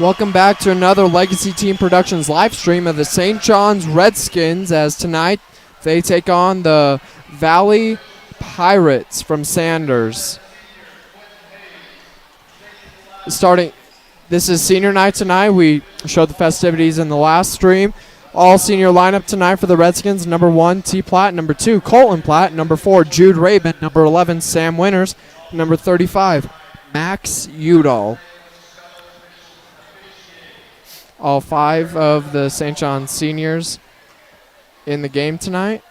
Welcome back to another Legacy Team Productions live stream of the St. John's Redskins, as tonight they take on the Valley Pirates from Sanders. This is senior night tonight. We showed the festivities in the last stream. All senior lineup tonight for the Redskins: number 1, T. Platt; number 2, Colton Platt; number 4, Jude Rabin; number 11, Sam Winters; number 35, Max Udall. All 5 of the St. John's seniors in the game tonight.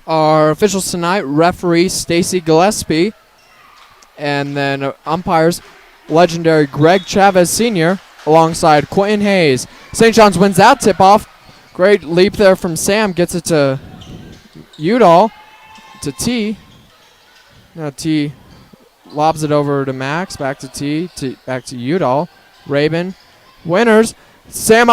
Our officials tonight: referee Stacy Gillespie, and then umpires legendary Greg Chavez Sr. alongside Quentin Hayes. St. John's wins that tip-off. Great leap there from Sam. Gets it to Udall, to T. Now T lobs it over to Max, back to T, back to Udall. Rabin, Winters. Sam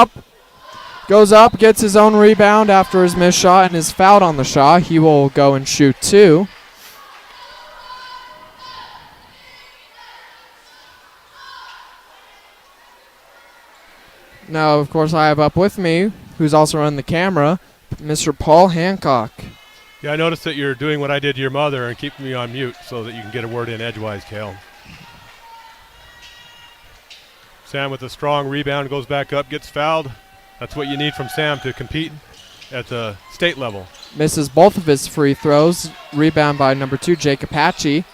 goes up, gets his own rebound after his missed shot and is fouled on the shot. He will go and shoot 2. Now, of course, I have up with me, who's also running the camera, Mr. Paul Hancock. Yeah, I noticed that you're doing what I did to your mother and keeping me on mute so that you can get a word in edgewise, Kale. Sam with a strong rebound goes back up, gets fouled. That's what you need from Sam to compete at the state level. Misses both of his free throws. Rebound by number 2, Jake Apache.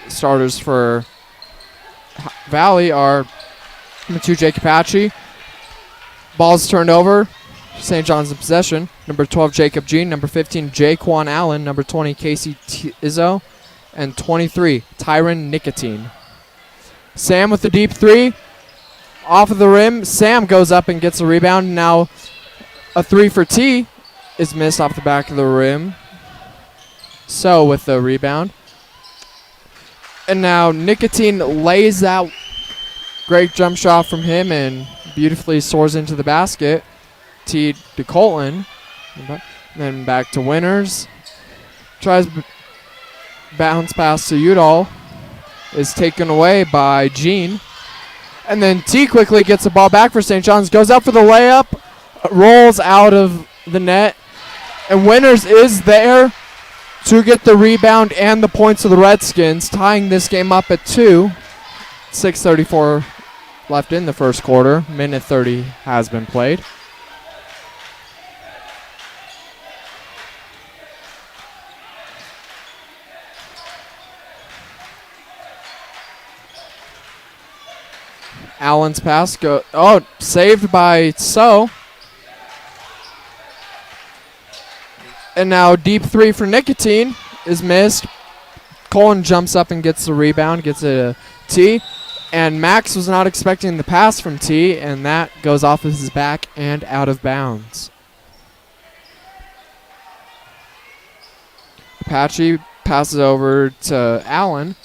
Starters for Valley are number 2, Jake Apache. Ball's turned over. St. John's in possession. Number 12, Jacob Jean. Number 15, Jaquan Allen. Number 20, Casey Izzo. And 23, Tyron Nicotine. Sam with the deep 3. Off of the rim. Sam goes up and gets the rebound. Now a 3 for T is missed off the back of the rim. So with the rebound. And now Nicotine lays out. Great jump shot from him and beautifully soars into the basket. T to Colton. Then back to Winters. Tries bounce pass to Udall. Is taken away by Jean. And then T quickly gets the ball back for St. John's. Goes up for the layup. Rolls out of the net. And Winters is there to get the rebound and the points of the Redskins, tying this game up at 2. 6:34 left in the first quarter. Minute 30 has been played. Allen's pass saved by So. And now deep 3 for Nicotine is missed. Colin jumps up and gets the rebound, gets it to T. And Max was not expecting the pass from T, and that goes off of his back and out of bounds. Apache passes over to Allen.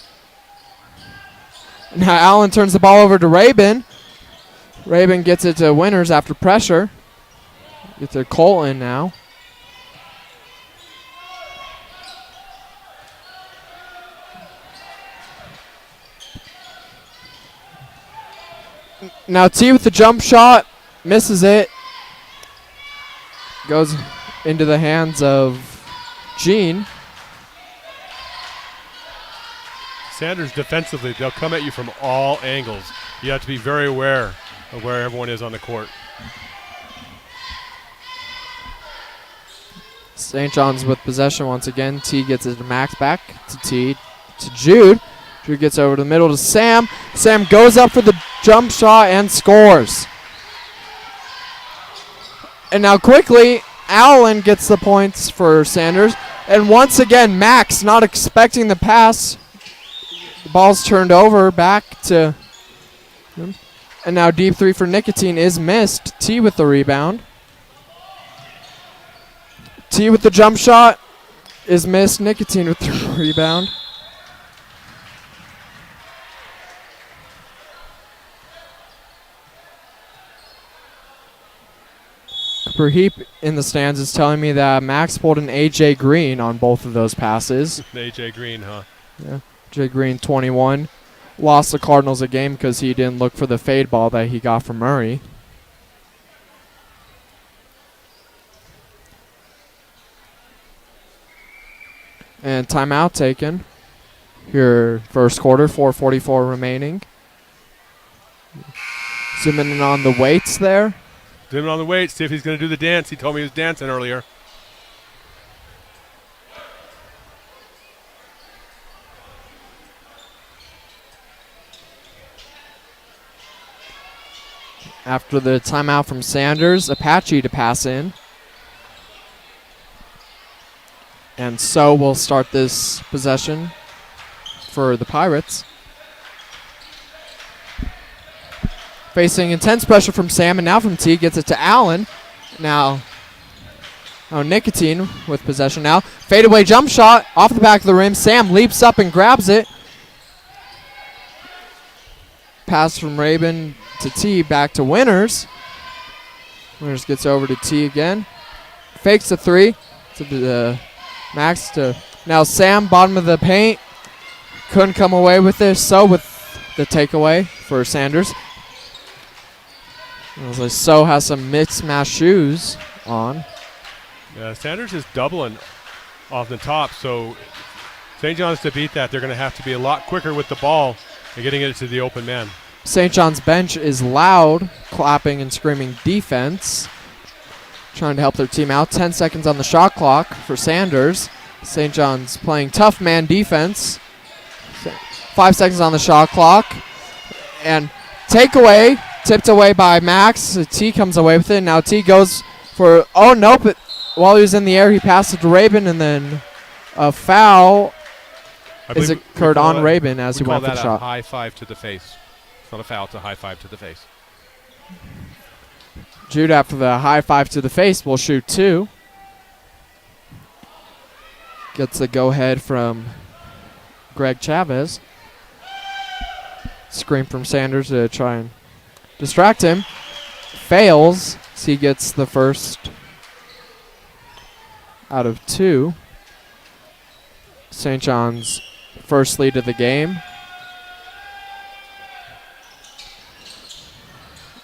Now Allen turns the ball over to Rabin. Rabin gets it to Winters after pressure. Gets to Colton now. Now T with the jump shot. Misses it. Goes into the hands of Jean. Sanders defensively, they'll come at you from all angles. You have to be very aware of where everyone is on the court. St. John's with possession once again. T gets it to Max, back to T, to Jude. Jude gets over to the middle to Sam. Sam goes up for the jump shot and scores. And now quickly, Allen gets the points for Sanders. And once again, Max not expecting the pass. The ball's turned over back to him. And now deep 3 for Nicotine is missed. T with the rebound. T with the jump shot is missed. Nicotine with the rebound. Cooper Heap in the stands is telling me that Max pulled an A.J. Green on both of those passes. A.J. Green, huh? Yeah. A.J. Green, 21. Lost the Cardinals a game because he didn't look for the fade ball that he got from Murray. And timeout taken. Here, first quarter, 4:44 remaining. Zooming in on the weights there. Zooming on the weights, see if he's going to do the dance. He told me he was dancing earlier. After the timeout from Sanders, Apache to pass in. And so we'll start this possession for the Pirates. Facing intense pressure from Sam and now from T. Gets it to Allen. Now, Nicotine with possession now. Fadeaway jump shot off the back of the rim. Sam leaps up and grabs it. Pass from Rabin to T, back to Winners. Winners gets over to T again. Fakes a three to the Max to now Sam, bottom of the paint. Couldn't come away with this, so with the takeaway for Sanders. So has some mixed match shoes on. Yeah, Sanders is doubling off the top, so St. John's to beat that, they're going to have to be a lot quicker with the ball and getting it to the open man. St. John's bench is loud, clapping and screaming defense, trying to help their team out. 10 seconds on the shot clock for Sanders. St. John's playing tough man defense. 5 seconds on the shot clock. And takeaway, tipped away by Max. T comes away with it. Now T goes for, oh, nope. While he was in the air, he passed it to Rabin, and then a foul is occurred on Rabin as he went for the shot. A high five to the face. It's not a foul, it's a high five to the face. Jude, after the high five to the face, will shoot two. Gets the go-ahead from Greg Chavez. Screen from Sanders to try and distract him. Fails, so he gets the first out of two. St. John's first lead of the game.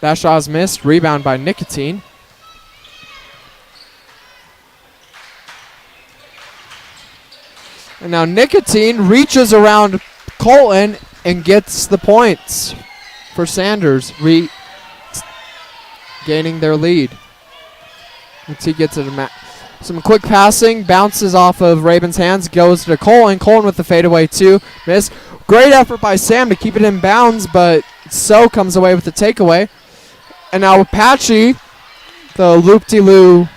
That shot is missed. Rebound by Nicotine. And now Nicotine reaches around Colton and gets the points for Sanders, gaining their lead. Once he gets it, some quick passing, bounces off of Rabin's hands, goes to Colton. Colton with the fadeaway two, miss. Great effort by Sam to keep it in bounds, but So comes away with the takeaway. And now Apache, the loop-de-loo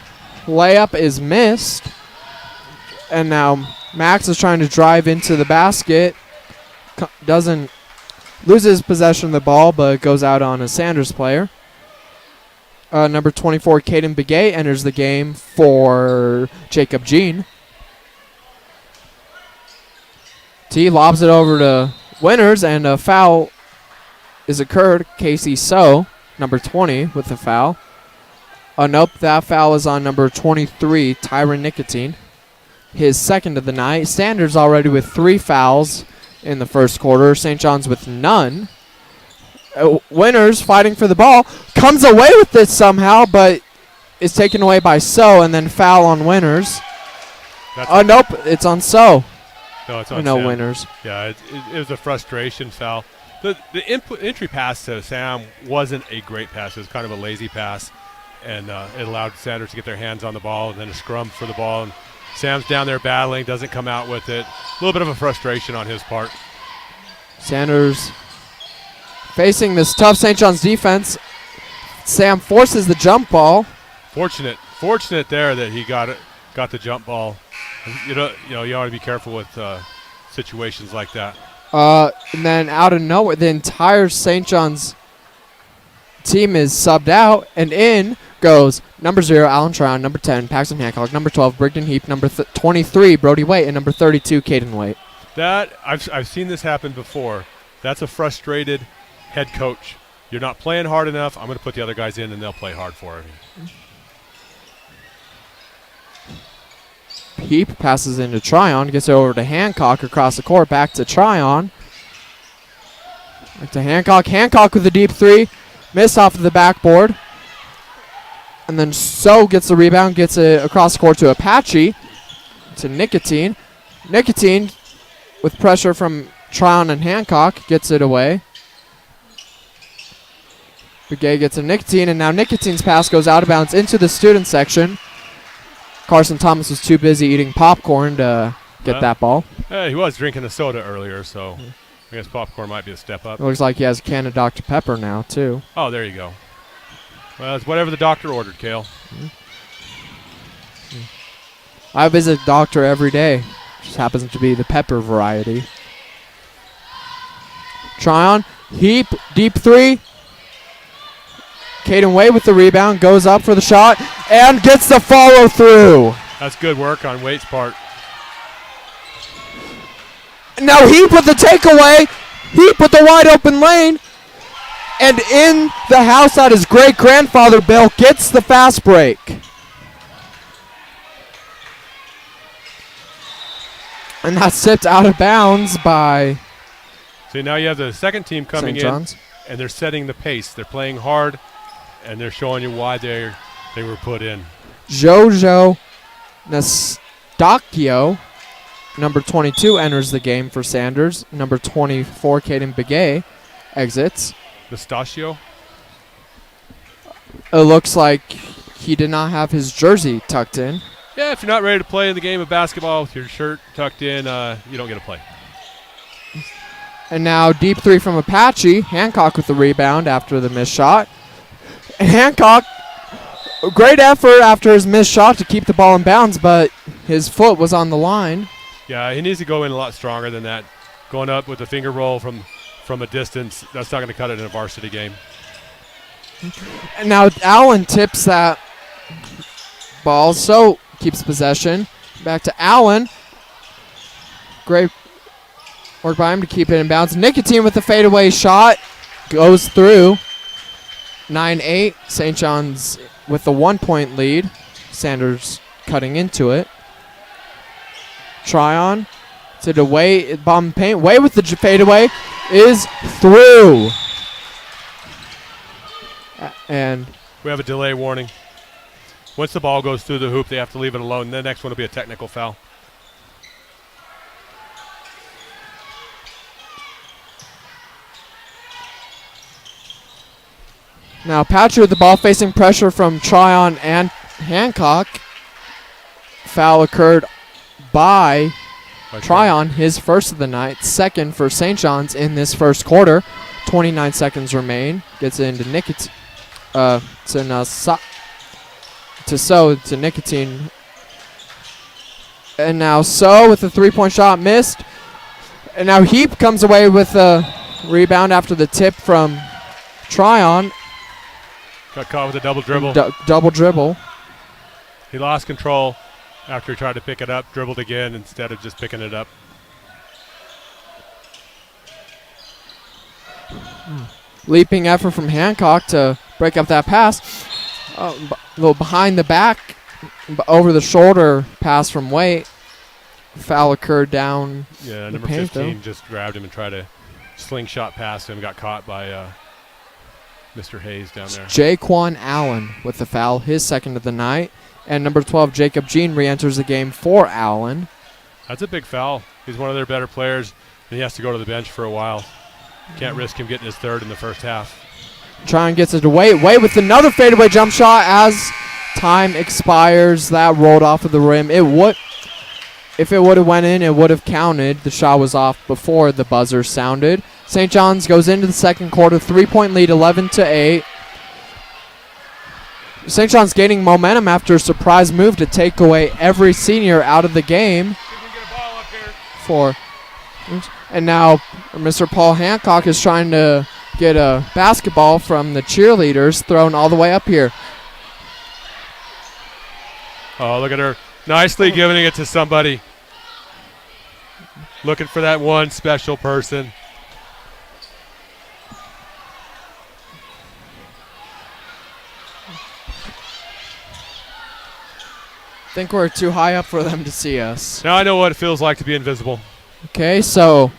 layup is missed. And now Max is trying to drive into the basket. Loses possession of the ball, but goes out on a Sanders player. Number 24, Caden Begay, enters the game for Jacob Jean. T lobs it over to Winners, and a foul is occurred. Casey So, number 20, with the foul. Nope, that foul is on number 23, Tyron Nicotine. His second of the night. Sanders already with 3 fouls in the first quarter. St. John's with none. Winners fighting for the ball. Comes away with it somehow, but is taken away by So, and then foul on Winners. Nope, it's on So. No, it's on no Sam. Winners. Yeah, it was a frustration foul. The entry pass to Sam wasn't a great pass. It was kind of a lazy pass, and it allowed Sanders to get their hands on the ball, and then a scrum for the ball. And Sam's down there battling, doesn't come out with it. A little bit of a frustration on his part. Sanders facing this tough St. John's defense. Sam forces the jump ball. Fortunate there that he got the jump ball. You ought to be careful with situations like that. And then out of nowhere, the entire St. John's team is subbed out, and in goes number 0, Alan Trown, number 10, Paxton Hancock, number 12, Brigden Heap, number 23, Brody Waite, and number 32, Caden Waite. That I've seen this happen before. That's a frustrated head coach. You're not playing hard enough. I'm going to put the other guys in, and they'll play hard for him. Heap passes into Tryon, gets it over to Hancock across the court, back to Tryon. Back to Hancock. Hancock with the deep three. Missed off of the backboard. And then So gets the rebound, gets it across the court to Apache. To Nicotine. Nicotine, with pressure from Tryon and Hancock, gets it away. Begay gets a Nicotine, and now Nicotine's pass goes out of bounds into the student section. Carson Thomas was too busy eating popcorn to get that ball. He was drinking a soda earlier, so I guess popcorn might be a step up. It looks like he has a can of Dr. Pepper now, too. Oh, there you go. Well, it's whatever the doctor ordered, Kale. I visit the doctor every day. Just happens to be the pepper variety. Tryon, Heap, deep three. Caden Wade with the rebound, goes up for the shot, and gets the follow through. That's good work on Wade's part. Now Heap with the takeaway. Heap with the wide open lane. And in the house that his great-grandfather built, gets the fast break. And that's tipped out of bounds by See, now you have the second team coming St. John's. in, and they're setting the pace. They're playing hard, and they're showing you why they were put in. Jojo Nastacchio, number 22, enters the game for Sanders. Number 24, Caden Begay, exits. Nastacchio? It looks like he did not have his jersey tucked in. Yeah, if you're not ready to play in the game of basketball with your shirt tucked in, you don't get to play. And now deep three from Apache. Hancock with the rebound after the missed shot. And Hancock, great effort after his missed shot to keep the ball in bounds, but his foot was on the line. Yeah, he needs to go in a lot stronger than that. Going up with the finger roll from a distance, that's not going to cut it in a varsity game. And now Allen tips that ball, so keeps possession. Back to Allen. Great work by him to keep it in bounds. Nicotine with the fadeaway shot. Goes through. 9-8. St. John's with the 1-point lead. Sanders cutting into it. Tryon to the Way. Bomb paint. Way with the fadeaway is through. And we have a delay warning. Once the ball goes through the hoop, they have to leave it alone. The next one will be a technical foul. Now Patrick with the ball facing pressure from Tryon and Hancock. Foul occurred by Tryon, his first of the night, second for St. John's in this first quarter. 29 seconds remain. Gets it into Nicotine. To Nicotine. And now So with the three-point shot missed. And now Heap comes away with a rebound after the tip from Tryon. Got caught with a double dribble. Double dribble. He lost control after he tried to pick it up, dribbled again instead of just picking it up. Leaping effort from Hancock to break up that pass. A little behind the back, over the shoulder pass from Waite. Foul occurred down. Yeah, number 15 just grabbed him and tried to slingshot past him. Got caught by Mr. Hayes down there. Jaquan Allen with the foul, his second of the night. And number 12, Jacob Jean, re-enters the game for Allen. That's a big foul. He's one of their better players, and he has to go to the bench for a while. Can't risk him getting his third in the first half. Tryon gets it to Waite. Waite with another fadeaway jump shot as time expires. That rolled off of the rim. If it would have went in, it would have counted. The shot was off before the buzzer sounded. St. John's goes into the second quarter, 3-point lead, 11-8. St. John's gaining momentum after a surprise move to take away every senior out of the game. And now Mr. Paul Hancock is trying to get a basketball from the cheerleaders thrown all the way up here. Oh, look at her. Nicely giving it to somebody. Looking for that one special person. think we're too high up for them to see us. Now I know what it feels like to be invisible. Okay, so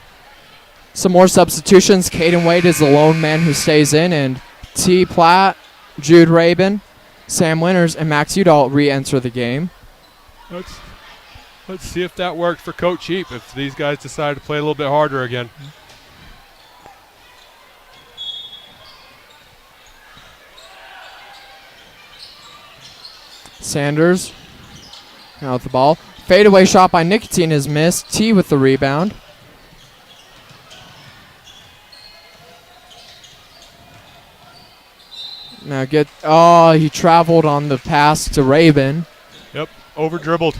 some more substitutions. Caden Wade is the lone man who stays in, and T. Platt, Jude Rabin, Sam Winters, and Max Udall re-enter the game. Let's see if that worked for Coach Heap, if these guys decide to play a little bit harder again. Sanders now with the ball. Fadeaway shot by Nicotine is missed. T with the rebound. Now he traveled on the pass to Rabin. Yep, over dribbled.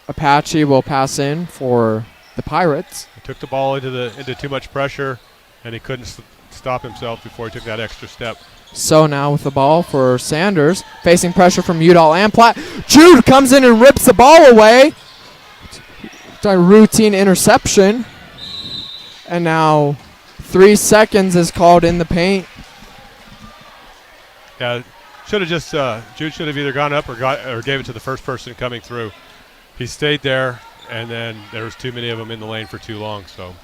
Apache will pass in for the Pirates. He took the ball into too much pressure, and he couldn't stop himself before he took that extra step. So now with the ball for Sanders, facing pressure from Udall and Platt. Jude comes in and rips the ball away. It's a routine interception. And now 3 seconds is called in the paint. Yeah, should have just Jude should have either gone up or gave it to the first person coming through. He stayed there, and then there was too many of them in the lane for too long. So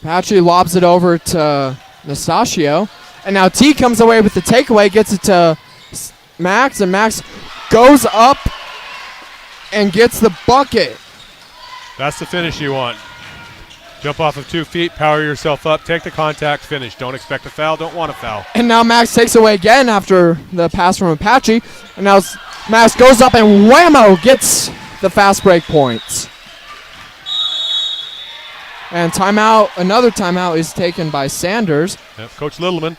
Apache lobs it over to Nastasio. And now T comes away with the takeaway, gets it to Max, and Max goes up and gets the bucket. That's the finish you want. Jump off of 2 feet, power yourself up, take the contact, finish. Don't expect a foul, don't want a foul. And now Max takes away again after the pass from Apache. And now Max goes up and whammo, gets the fast break points. And another timeout is taken by Sanders. Yep, Coach Littleman.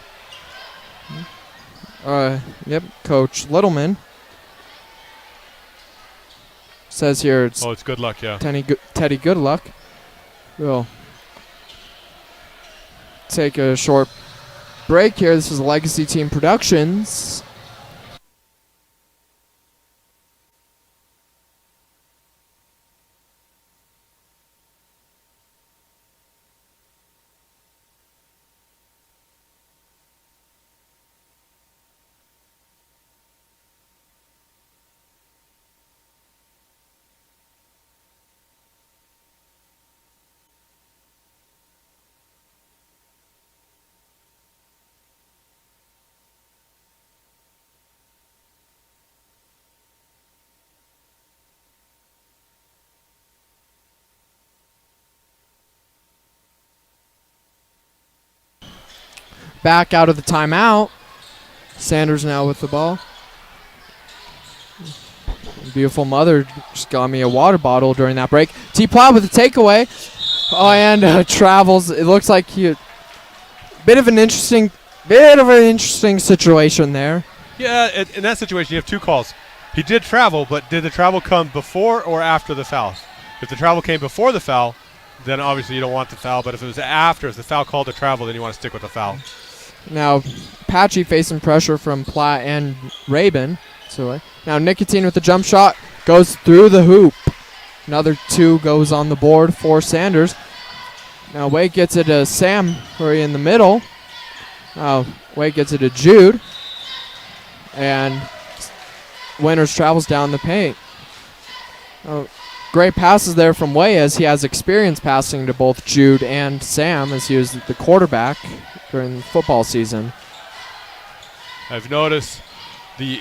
Coach Littleman. Says here it's good luck, yeah. Teddy Goodluck. We'll take a short break here. This is Legacy Team Productions. Back out of the timeout. Sanders now with the ball. Beautiful mother just got me a water bottle during that break. T. Platt with the takeaway. Oh, and travels. It looks like bit of an interesting situation there. Yeah, in that situation, you have 2 calls. He did travel, but did the travel come before or after the foul? If the travel came before the foul, then obviously you don't want the foul. But if it was after, if the foul called the travel, then you want to stick with the foul. Now, Apache facing pressure from Platt and Rabin. So now Nicotine with the jump shot goes through the hoop. Another 2 goes on the board for Sanders. Now Wade gets it to Sam, Hurry in the middle. Wade gets it to Jude. And Winters travels down the paint. Great passes there from Way, as he has experience passing to both Jude and Sam, as he was the quarterback during the football season. I've noticed the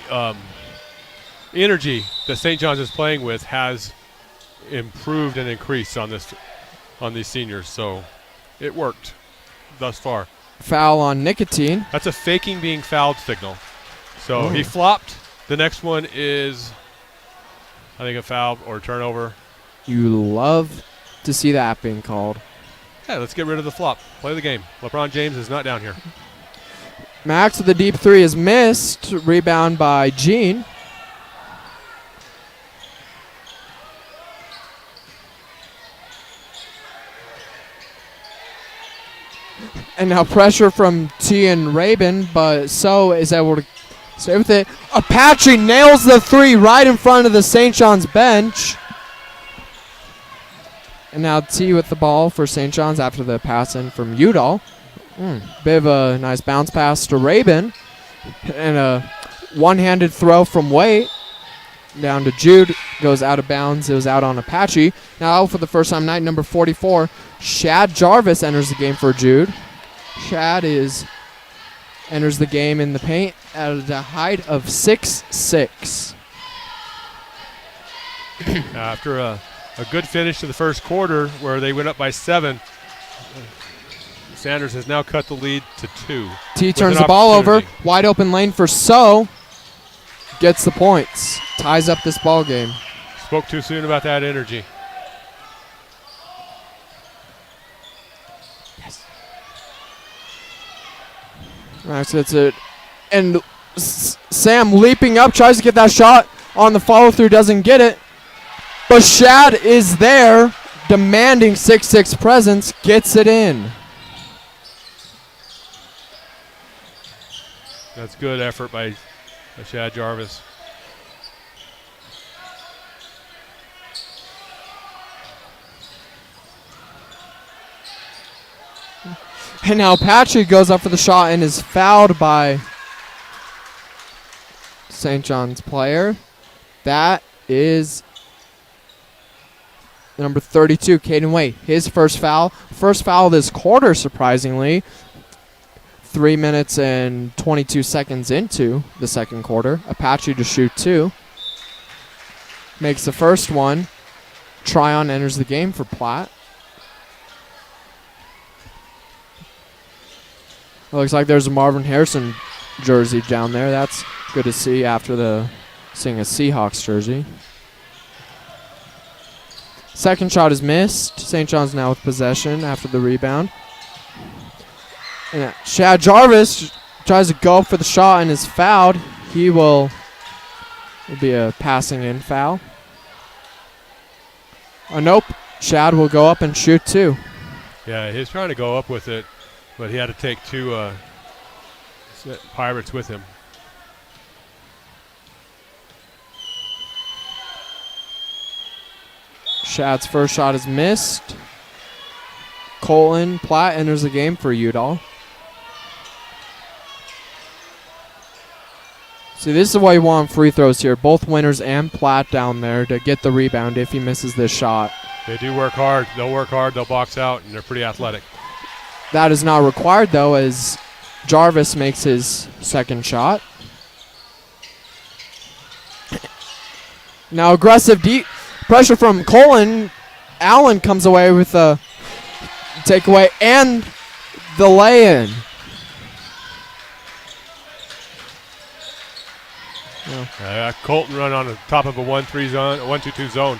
energy that St. John's is playing with has improved and increased on these seniors, so it worked thus far. Foul on Nicotine. That's a faking being fouled signal. So he flopped. The next one is, I think, a foul or turnover. You love to see that being called. Yeah, let's get rid of the flop. Play the game. LeBron James is not down here. Max with the deep 3 is missed. Rebound by Gene. And now pressure from T and Rabin, but So is able to stay with it. Apache nails the 3 right in front of the St. John's bench. And now T with the ball for St. John's after the pass in from Udall. Bit of a nice bounce pass to Rabin. And a one-handed throw from Waite. down to Jude. Goes out of bounds. It was out on Apache. Now for the first time tonight, number 44, Shad Jarvis enters the game for Jude. Shad enters the game in the paint at a height of 6'6". After a good finish to the first quarter where they went up by 7, Sanders has now cut the lead to 2. T turns the ball over. Wide open lane for So. Gets the points. Ties up this ball game. Spoke too soon about that energy. Yes. All right, so that's it. And Sam leaping up, tries to get that shot on the follow through, doesn't get it. But Shad is there, demanding 6'6" presence, gets it in. That's good effort by Shad Jarvis. And now Patrick goes up for the shot and is fouled by St. John's player. That is number 32, Caden Way. His first foul. First foul this quarter, surprisingly. 3 minutes and 22 seconds into the second quarter. Apache to shoot 2. Makes the first one. Tryon enters the game for Platte. Looks like there's a Marvin Harrison jersey down there. That's good to see after seeing a Seahawks jersey. Second shot is missed. St. John's now with possession after the rebound. And Shad Jarvis tries to go for the shot and is fouled. It'll be a passing in foul. Oh, nope. Shad will go up and shoot 2. Yeah, he's trying to go up with it, but he had to take 2 Pirates with him. Shad's first shot is missed. Colton Platt enters the game for Udall. See, this is why you want free throws here. Both Winners and Platt down there to get the rebound if he misses this shot. They do work hard. They'll work hard. They'll box out, and they're pretty athletic. That is not required, though, as Jarvis makes his second shot. Now aggressive deep pressure from Colin. Allen comes away with a takeaway and the lay-in. Colton run on the top of a 1-3 zone, a 1-2-2 zone.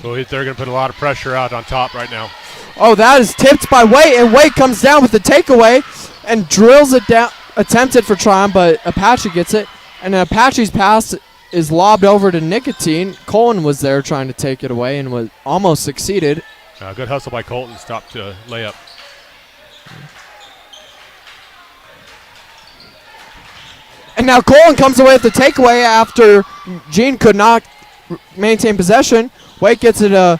So they're going to put a lot of pressure out on top right now. Oh, that is tipped by Waite, and Waite comes down with the takeaway and drills it down. Attempted for Tryon, but Apache gets it. And Apache's pass is lobbed over to Nicotine. Colin was there trying to take it away and was almost succeeded. Good hustle by Colton. Stopped to layup. And now Colin comes away with the takeaway after Gene could not maintain possession. Waite gets it to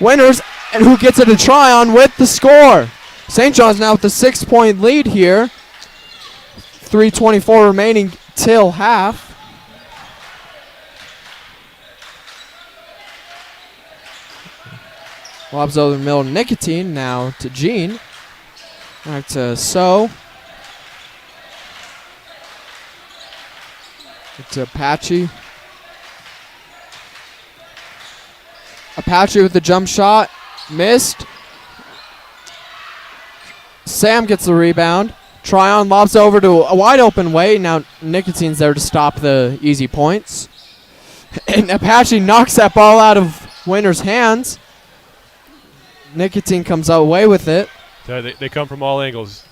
Winners, and who gets it to Tryon with the score. St. John's now with the 6-point lead here. 3:24 remaining till half. Lobs over the middle, Nicotine now to Gene. Back to So. To Apache. Apache with the jump shot. Missed. Sam gets the rebound. Tryon lobs over to a wide open Way. Now Nicotine's there to stop the easy points. And Apache knocks that ball out of Winner's hands. Nicotine comes away with it. They come from all angles.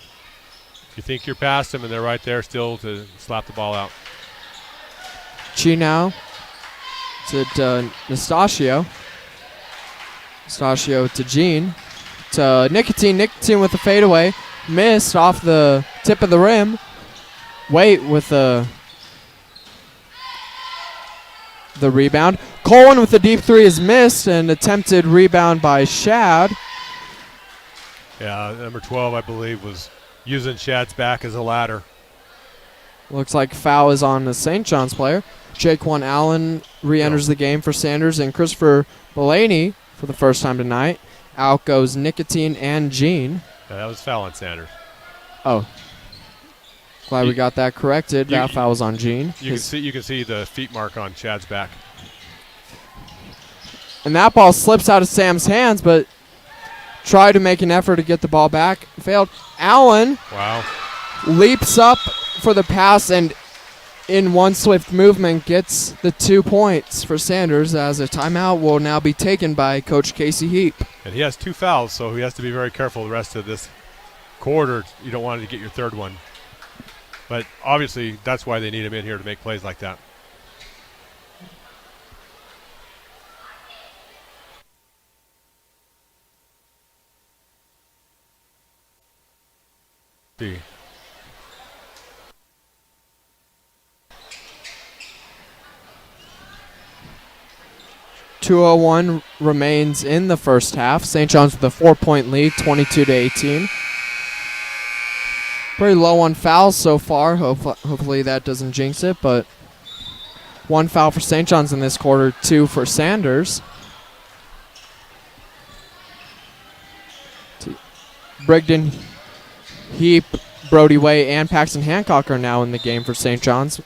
You think you're past them, and they're right there still to slap the ball out. Chi now to Nastasio. Nastasio to Gene. To Nicotine. Nicotine with the fadeaway. Missed off the tip of the rim. Waite with the rebound. Colin with the deep three is missed. An attempted rebound by Shad. Yeah, number 12, I believe, was using Shad's back as a ladder. Looks like foul is on the St. John's player. Jaquan Allen re-enters the game for Sanders, and Christopher Belaney for the first time tonight. Out goes Nicotine and Gene. Yeah, that was foul on Sanders. Oh. Glad we got that corrected. That foul was on Gene. You can see the feet mark on Chad's back. And that ball slips out of Sam's hands, but tried to make an effort to get the ball back. Failed. Allen leaps up for the pass and in one swift movement gets the 2 points for Sanders, as a timeout will now be taken by Coach Casey Heap. And he has 2 fouls, so he has to be very careful the rest of this quarter. You don't want to get your third one. But obviously that's why they need him in here to make plays like that. See. 2:01 remains in the first half. St. John's with a 4-point lead, 22-18. Pretty low on fouls so far. Hopefully that doesn't jinx it, but 1 foul for St. John's in this quarter, 2 for Sanders. Brigden, Heap, Brody Way, and Paxton Hancock are now in the game for St. John's.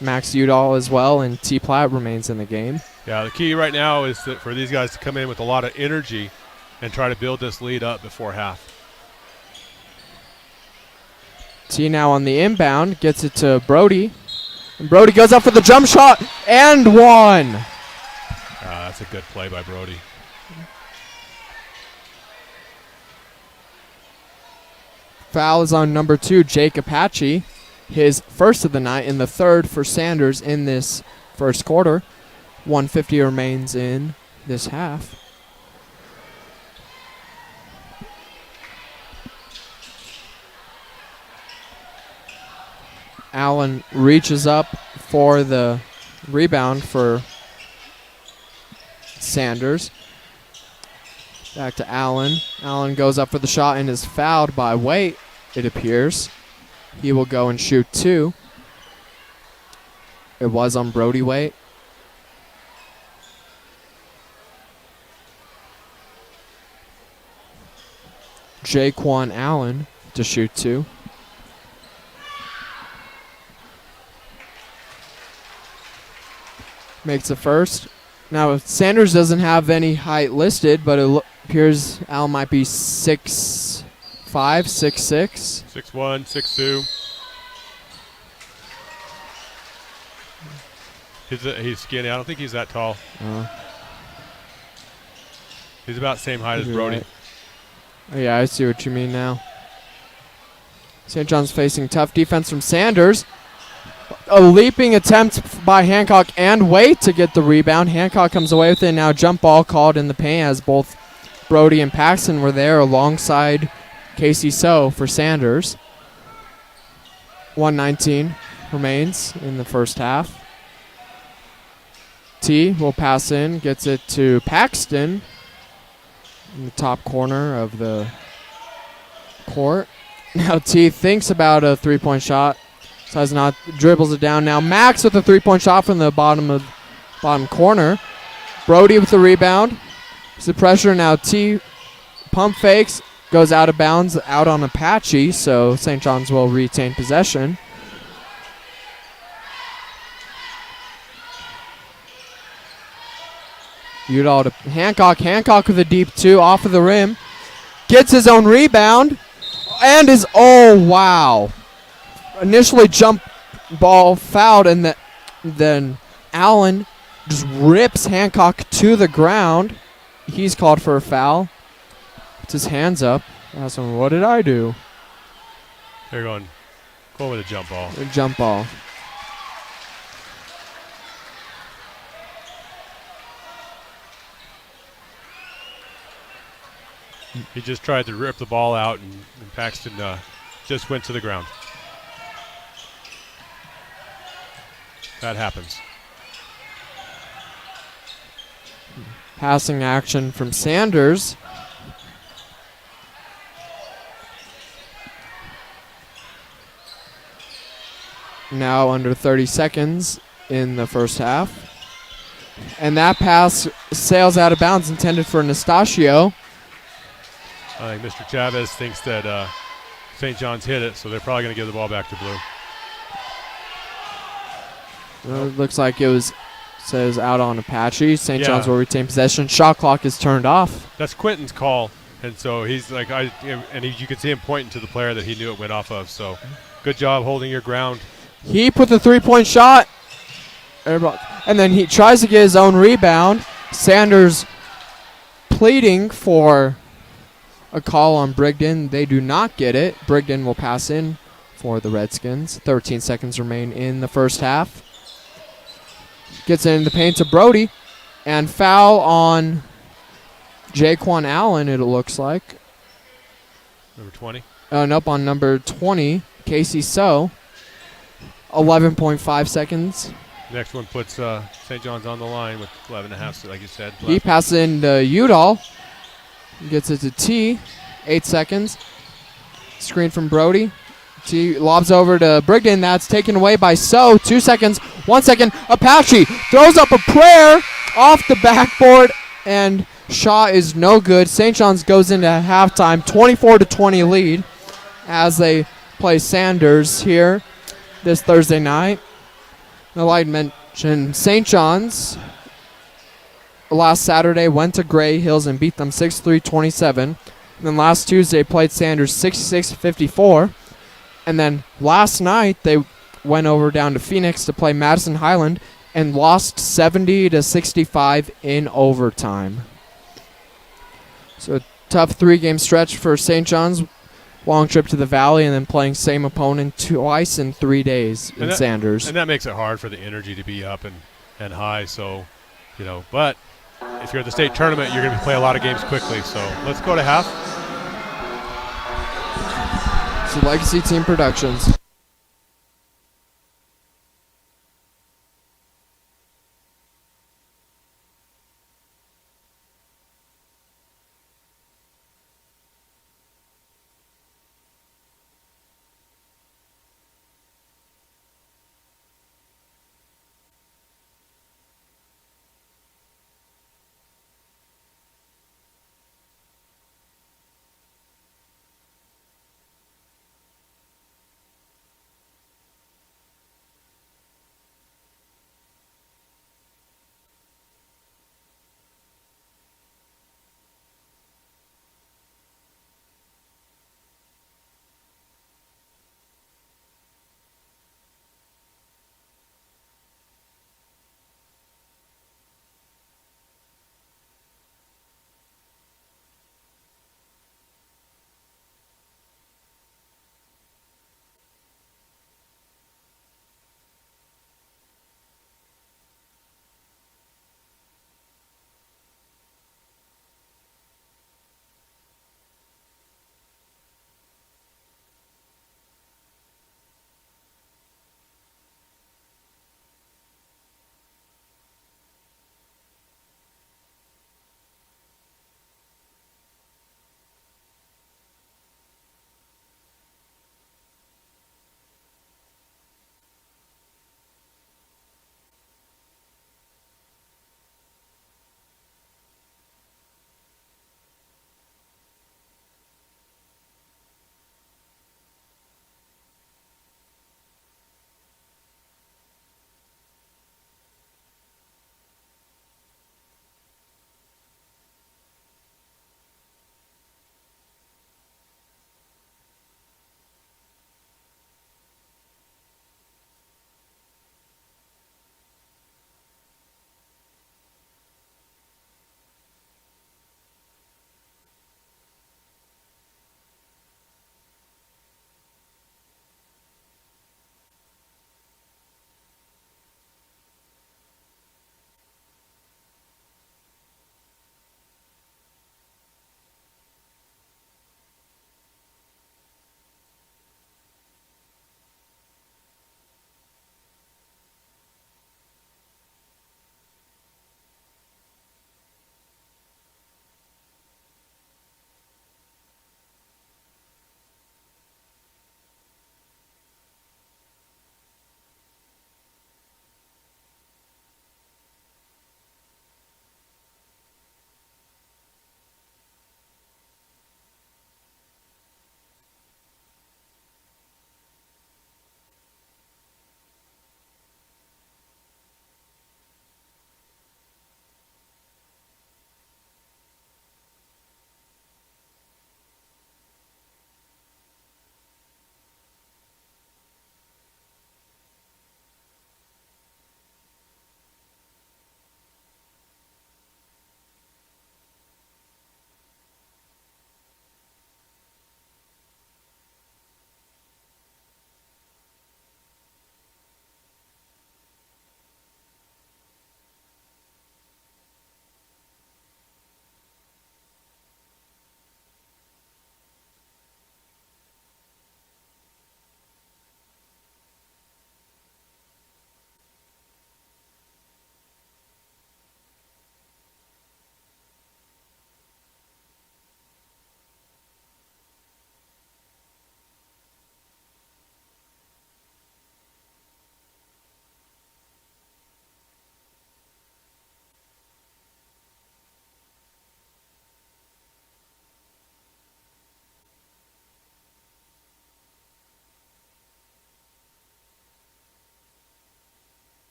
Max Udall as well, and T. Platt remains in the game. Yeah, the key right now is that for these guys to come in with a lot of energy and try to build this lead up before half. T now on the inbound, gets it to Brody. And Brody goes up for the jump shot, and one! That's a good play by Brody. Foul is on number 2, Jake Apache. His first of the night and the third for Sanders in this first quarter. 1:50 remains in this half. Allen reaches up for the rebound for Sanders. Back to Allen. Allen goes up for the shot and is fouled by Waite, it appears. He will go and shoot 2. It was on Brody Waite. Jaquan Allen to shoot 2. Makes the first. Now, Sanders doesn't have any height listed, but it appears Allen might be 6'5", 6'6". 6'1", 6'2". He's skinny. I don't think he's that tall. He's about the same height as Brody. Right. Oh, yeah, I see what you mean now. St. John's facing tough defense from Sanders. A leaping attempt by Hancock and Waite to get the rebound. Hancock comes away with it. Now jump ball called in the paint as both Brody and Paxton were there alongside Casey So for Sanders. 1:19 remains in the first half. T will pass in, gets it to Paxton in the top corner of the court. Now T thinks about a three-point shot. Decides not, dribbles it down. Now Max with a three-point shot from the bottom corner. Brody with the rebound. It's the pressure. Now T pump fakes, goes out of bounds, out on Apache, so St. John's will retain possession. Udall to Hancock. Hancock with a deep 2 off of the rim. Gets his own rebound. And is, oh, wow. Initially jump ball fouled, and then Allen just rips Hancock to the ground. He's called for a foul. Puts his hands up. Asks him, what did I do? They're going with a jump ball. A jump ball. He just tried to rip the ball out, and Paxton just went to the ground. That happens. Passing action from Sanders. now under 30 seconds in the first half. And that pass sails out of bounds, intended for Anastasio. I think Mr. Chavez thinks that St. John's hit it, so they're probably going to give the ball back to Blue. It looks like it says out on Apache. St. John's Yeah. will retain possession. Shot clock is turned off. That's Quentin's call, and so he's like, you can see him pointing to the player that he knew it went off of. So, good job holding your ground. He put the three-point shot, and then he tries to get his own rebound. Sanders pleading for a call on Brigden. They do not get it. Brigden will pass in for the Redskins. 13 seconds remain in the first half. Gets it in the paint to Brody, and foul on Jaquan Allen, it looks like. Number 20. Nope, on number 20, Casey So. 11.5 seconds. Next one puts St. John's on the line with 11 and a half, like you said. He passes in to Udall. Gets it to T. 8 seconds. Screen from Brody. T lobs over to Brigden. That's taken away by So. 2 seconds. 1 second. Apache throws up a prayer off the backboard, and shot is no good. St. John's goes into halftime 24-20 lead as they play Sanders here this Thursday night. I'd like to mention St. John's last Saturday went to Gray Hills and beat them 6-3-27. And then last Tuesday played Sanders 66-54. And then last night they went over down to Phoenix to play Madison Highland and lost 70-65 in overtime. So a tough 3-game stretch for St. John's. Long trip to the Valley and then playing same opponent twice in 3 days in Sanders. And that makes it hard for the energy to be up and high. So, but if you're at the state tournament, you're going to play a lot of games quickly. So let's go to half. So Legacy Team Productions.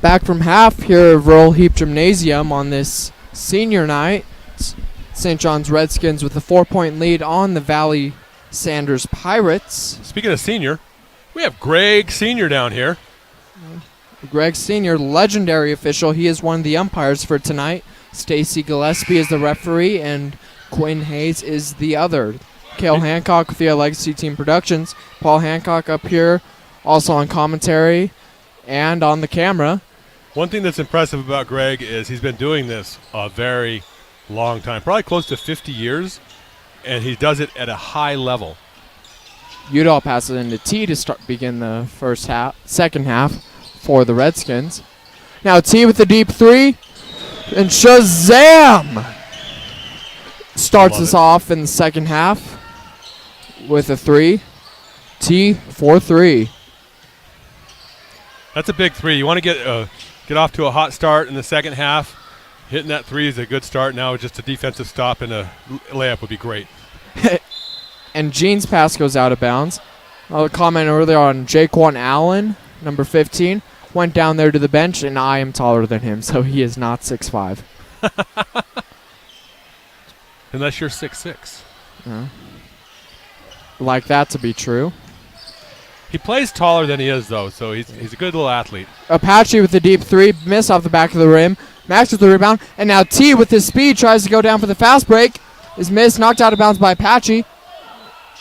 Back from half here at Rural Heap Gymnasium on this senior night. St. John's Redskins with a 4-point lead on the Valley Sanders Pirates. Speaking of senior, we have Greg Senior down here. Greg Senior, legendary official. He is one of the umpires for tonight. Stacy Gillespie is the referee, and Quinn Hayes is the other. Cale Hancock with the Legacy Team Productions. Paul Hancock up here, also on commentary and on the camera. One thing that's impressive about Greg is he's been doing this a very long time, probably close to 50 years, and he does it at a high level. Udall passes into T to begin the second half for the Redskins. Now T with the deep three, and Shazam starts us off in the second half with a three. T 4-3. That's a big three. You want to get off to a hot start in the second half. Hitting that three is a good start. Now just a defensive stop and a layup would be great. And Gene's pass goes out of bounds. I'll comment earlier on Jaquan Allen, number 15, went down there to the bench, and I am taller than him, so he is not 6'5". Unless you're 6'6". Like that to be true. He plays taller than he is, though, so he's a good little athlete. Apache with the deep three, miss off the back of the rim. Max with the rebound, and now T with his speed tries to go down for the fast break. Is missed, knocked out of bounds by Apache.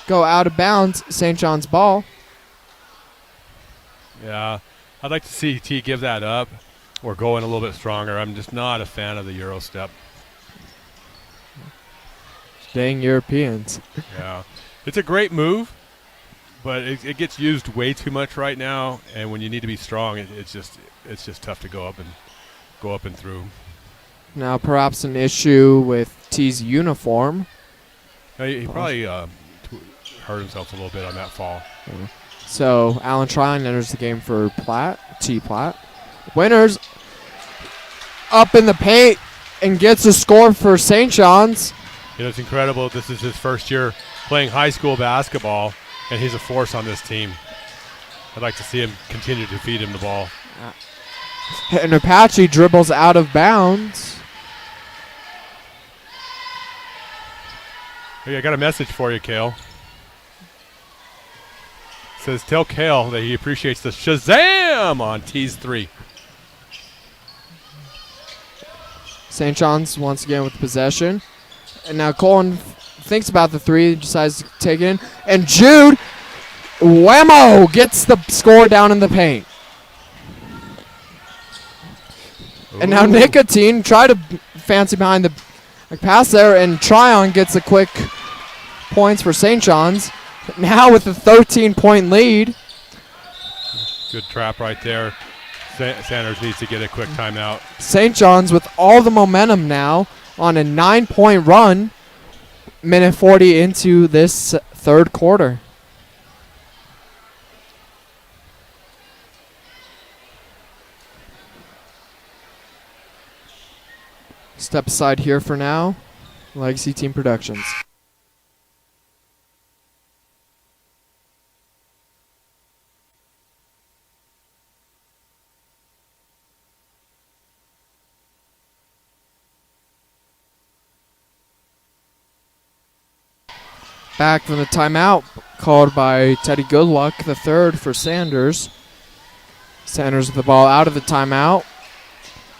Go out of bounds, St. John's ball. Yeah, I'd like to see T give that up or go in a little bit stronger. I'm just not a fan of the Euro step. Dang Europeans. Yeah, it's a great move, but it gets used way too much right now. And when you need to be strong, it's just tough to go up and through. Now perhaps an issue with T's uniform. He probably hurt himself a little bit on that fall. So Alan Tryon enters the game for T Platt. Winners up in the paint and gets a score for St. John's. You know, it's incredible. This is his first year playing high school basketball, and he's a force on this team. I'd like to see him continue to feed him the ball. And Apache dribbles out of bounds. Hey, I got a message for you, Cale. It says, tell Cale that he appreciates the Shazam on T's three. St. John's once again with possession. And now Colin thinks about the three, decides to take it in. And Jude, whammo, gets the score down in the paint. Ooh. And now Nicotine tried to fancy behind the pass there, and Tryon gets a quick points for St. John's. Now with a 13-point lead. Good trap right there. Sanders needs to get a quick timeout. St. John's with all the momentum now on a 9-point run. Minute 40 into this third quarter. Step aside here for now. Legacy Team Productions. Back from the timeout called by Teddy Goodluck, the third for Sanders. Sanders with the ball out of the timeout.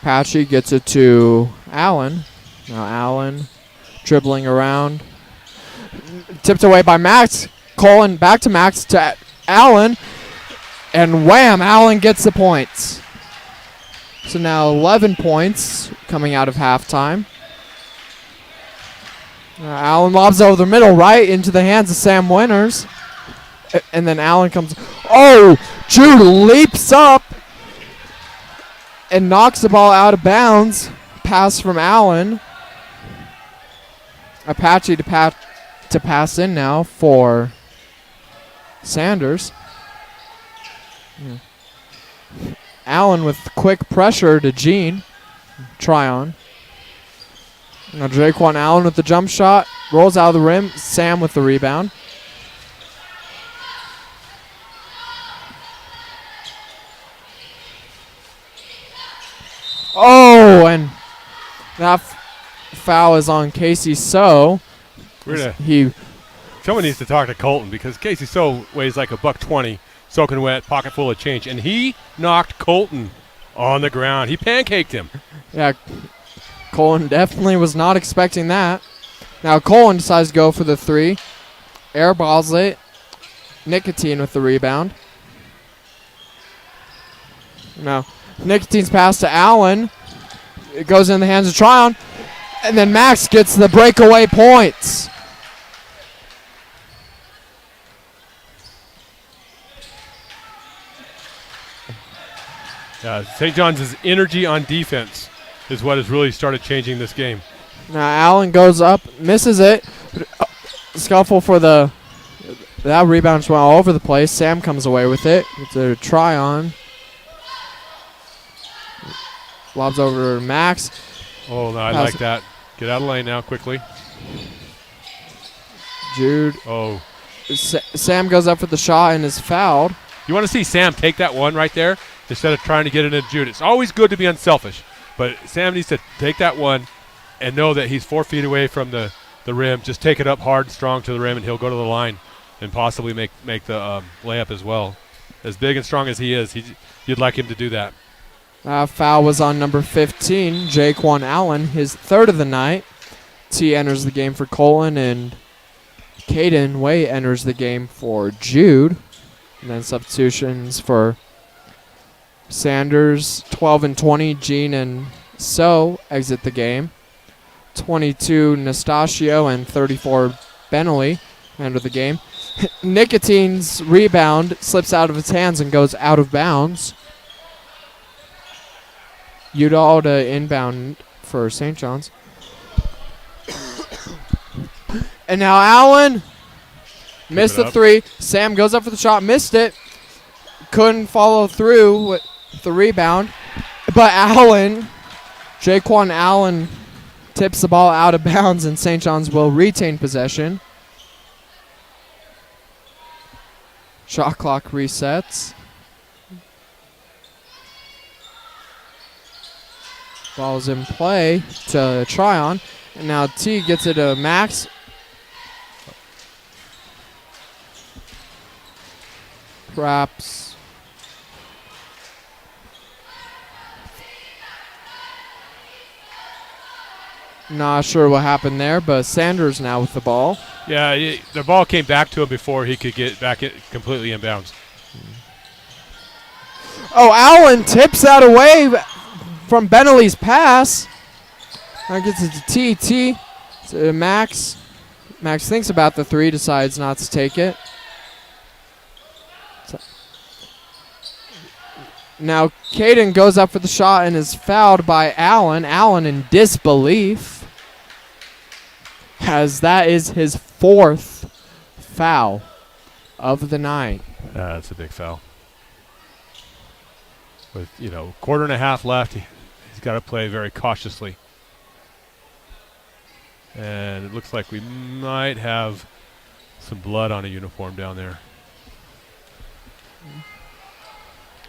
Patchy gets it to Allen. Now Allen dribbling around. Tipped away by Max. Colin back to Max to Allen. And wham, Allen gets the points. So now 11 points coming out of halftime. Allen lobs over the middle right into the hands of Sam Winters. And then Allen comes. Oh, Jude leaps up and knocks the ball out of bounds. Pass from Allen. Apache to pass in now for Sanders. Allen with quick pressure to Gene. Tryon. Now Jaquan Allen with the jump shot. Rolls out of the rim. Sam with the rebound. Oh, and that foul is on Casey So. Someone needs to talk to Colton because Casey So weighs like $120, soaking wet, pocket full of change, and he knocked Colton on the ground. He pancaked him. Yeah, Colton definitely was not expecting that. Now Colton decides to go for the three. Airballs it. Nicotine with the rebound. Now, Nicotine's pass to Allen. It goes in the hands of Tryon. And then Max gets the breakaway points. St. John's energy on defense is what has really started changing this game. Now Allen goes up, misses it. Scuffle for that rebound just went all over the place. Sam comes away with it. It's a Tryon. Lobs over to Max. Oh, no, I like that. Get out of lane now, quickly. Jude. Oh. Sam goes up for the shot and is fouled. You want to see Sam take that one right there instead of trying to get it into Jude. It's always good to be unselfish, but Sam needs to take that one and know that he's 4 feet away from the rim. Just take it up hard and strong to the rim, and he'll go to the line and possibly make the layup as well. As big and strong as he is, you'd like him to do that. Foul was on number 15, Jaquan Allen, his third of the night. T enters the game for Colin, and Caden Way enters the game for Jude. And then substitutions for Sanders, 12 and 20, Gene and So exit the game. 22, Nastasio, and 34, Bentley enter the game. Nicotine's rebound slips out of his hands and goes out of bounds. Udall to inbound for St. John's. And now Allen missed the three. Sam goes up for the shot, missed it. Couldn't follow through with the rebound. But Jaquan Allen tips the ball out of bounds, and St. John's will retain possession. Shot clock resets. Ball's in play to Tryon. And now T gets it to Max. Perhaps. Not sure what happened there, but Sanders now with the ball. Yeah, the ball came back to him before he could get back completely inbounds. Oh, Allen tips that away from Bentley's pass. Now gets it to T to Max. Max thinks about the three, decides not to take it. Now Caden goes up for the shot and is fouled by Allen. Allen in disbelief, as that is his fourth foul of the night. That's a big foul. With quarter and a half left, he's got to play very cautiously. And it looks like we might have some blood on a uniform down there.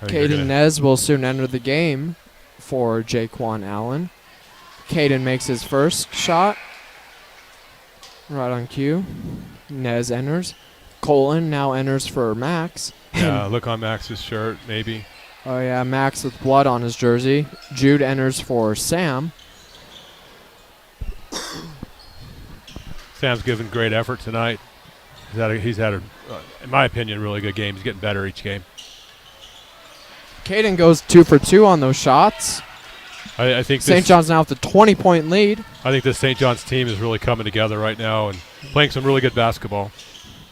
Caden Nez will soon enter the game for Jaquan Allen. Caden makes his first shot. Right on cue. Nez enters. Colin now enters for Max. Yeah, look on Max's shirt, maybe. Oh, yeah, Max with blood on his jersey. Jude enters for Sam. Sam's given great effort tonight. He's had a, in my opinion, really good game. He's getting better each game. Caden goes 2 for 2 on those shots. I think St. John's now with a 20-point lead. I think this St. John's team is really coming together right now and playing some really good basketball.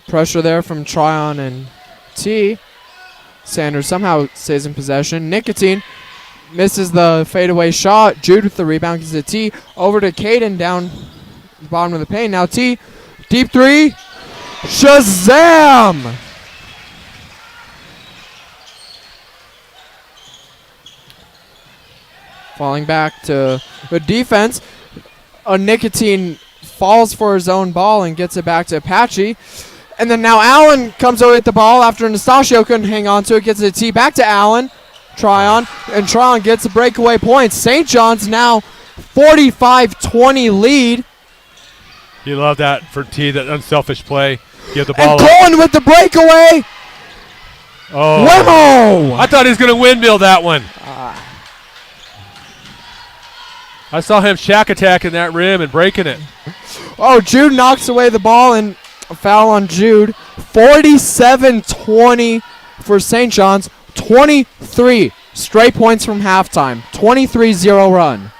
Pressure there from Tryon and T. Sanders somehow stays in possession. Nicotine misses the fadeaway shot. Jude with the rebound gets to T. Over to Caden down the bottom of the paint. Now T. Deep three. Shazam! Falling back to the defense. Nicotine falls for his own ball and gets it back to Apache. And then now Allen comes over at the ball after Nastasio couldn't hang on to it. Gets it T back to Allen. Tryon, and Tryon gets a breakaway point. St. John's now 45-20 lead. You love that for T, that unselfish play. Give the ball And going with the breakaway. Oh. Whammo! I thought he was going to windmill that one. I saw him shack attacking that rim and breaking it. Oh, Jude knocks away the ball and a foul on Jude. 47-20 for St. John's. 23 straight points from halftime. 23-0 run.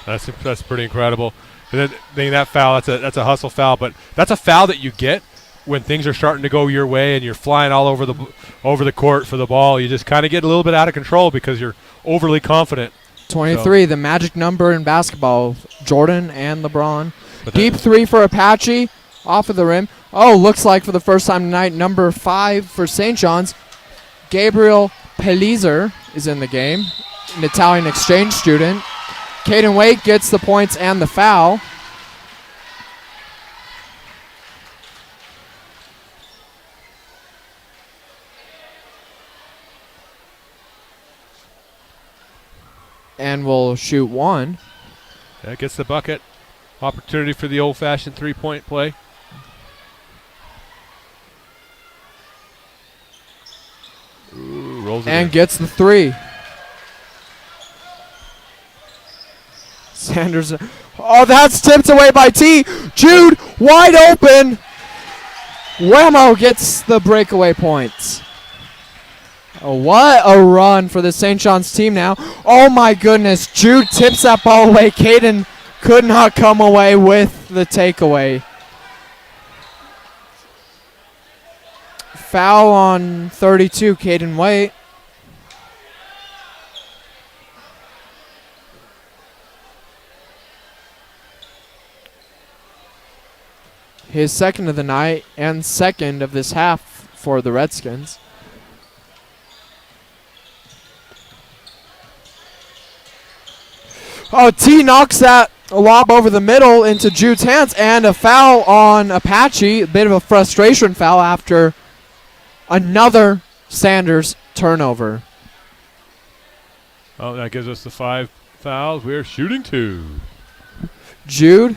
That's pretty incredible. And then that foul, that's a hustle foul, but that's a foul that you get when things are starting to go your way and you're flying all over the court for the ball. You just kind of get a little bit out of control because you're overly confident. 23, the magic number in basketball. Jordan and LeBron. Deep three for Apache, off of the rim. Oh, looks like for the first time tonight, number 5 for St. John's, Gabriel Pellizer is in the game, an Italian exchange student. Caden Waite gets the points and the foul. And will shoot one. That gets the bucket. Opportunity for the old-fashioned three-point play. Ooh, rolls it and in. Gets the three. Sanders. Oh, that's tipped away by T. Jude wide open. Whammo gets the breakaway points. Oh, what a run for the St. John's team now. Oh, my goodness. Jude tips that ball away. Caden could not come away with the takeaway. Foul on 32, Caden Waite. His second of the night and second of this half for the Redskins. Oh, T knocks that lob over the middle into Jude's hands, and a foul on Apache. A bit of a frustration foul after another Sanders turnover. Oh, that gives us the 5 fouls. We're shooting 2. Jude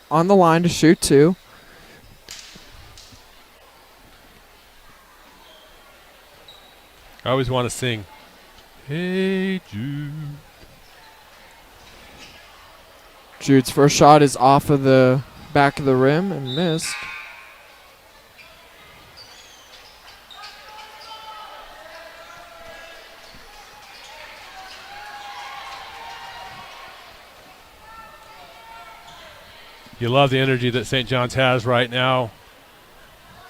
on the line to shoot 2. I always want to sing, "Hey Jude." Jude's first shot is off of the back of the rim and missed. You love the energy that St. John's has right now.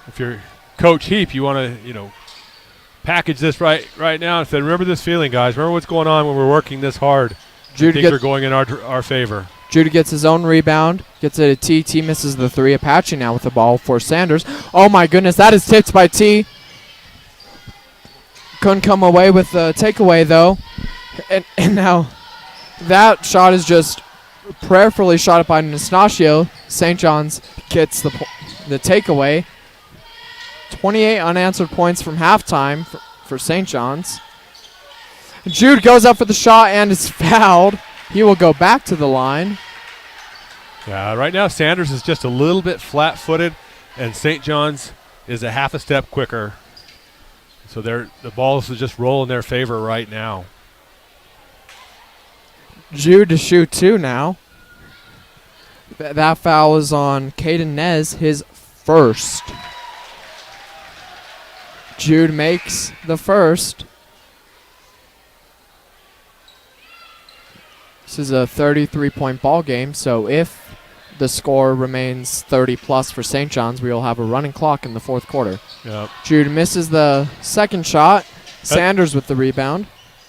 If you're Coach Heap, you want to, package this right now and say, remember this feeling, guys. Remember what's going on when we're working this hard. Things are going in our favor. Jude gets his own rebound, gets it at T. T misses the 3. Apache now with the ball for Sanders. Oh, my goodness, that is tipped by T. Couldn't come away with the takeaway, though. And now that shot is just prayerfully shot up by Nastasio. St. John's gets the takeaway. 28 unanswered points from halftime for St. John's. Jude goes up for the shot and is fouled. He will go back to the line. Yeah, right now Sanders is just a little bit flat-footed, and St. John's is a half a step quicker. So the balls are just roll in their favor right now. Jude to shoot 2 now. That foul is on Caden Nez, his first. Jude makes the first. This is a 33-point ball game, so if the score remains 30-plus for St. John's, we will have a running clock in the fourth quarter. Yep. Jude misses the second shot. Sanders with the rebound.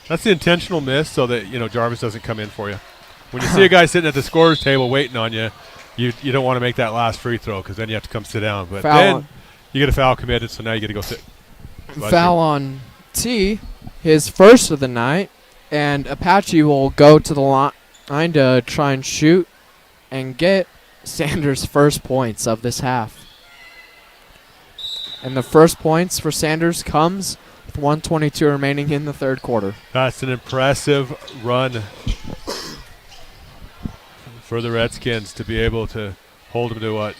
That's the intentional miss so that, Jarvis doesn't come in for you. When you see a guy sitting at the scorer's table waiting on you, you don't want to make that last free throw because then you have to come sit down. But then you get a foul committed, so now you get to go sit. Foul on T, his first of the night. And Apache will go to the line to try and shoot and get Sanders' first points of this half. And the first points for Sanders comes with 1:22 remaining in the third quarter. That's an impressive run for the Redskins to be able to hold them to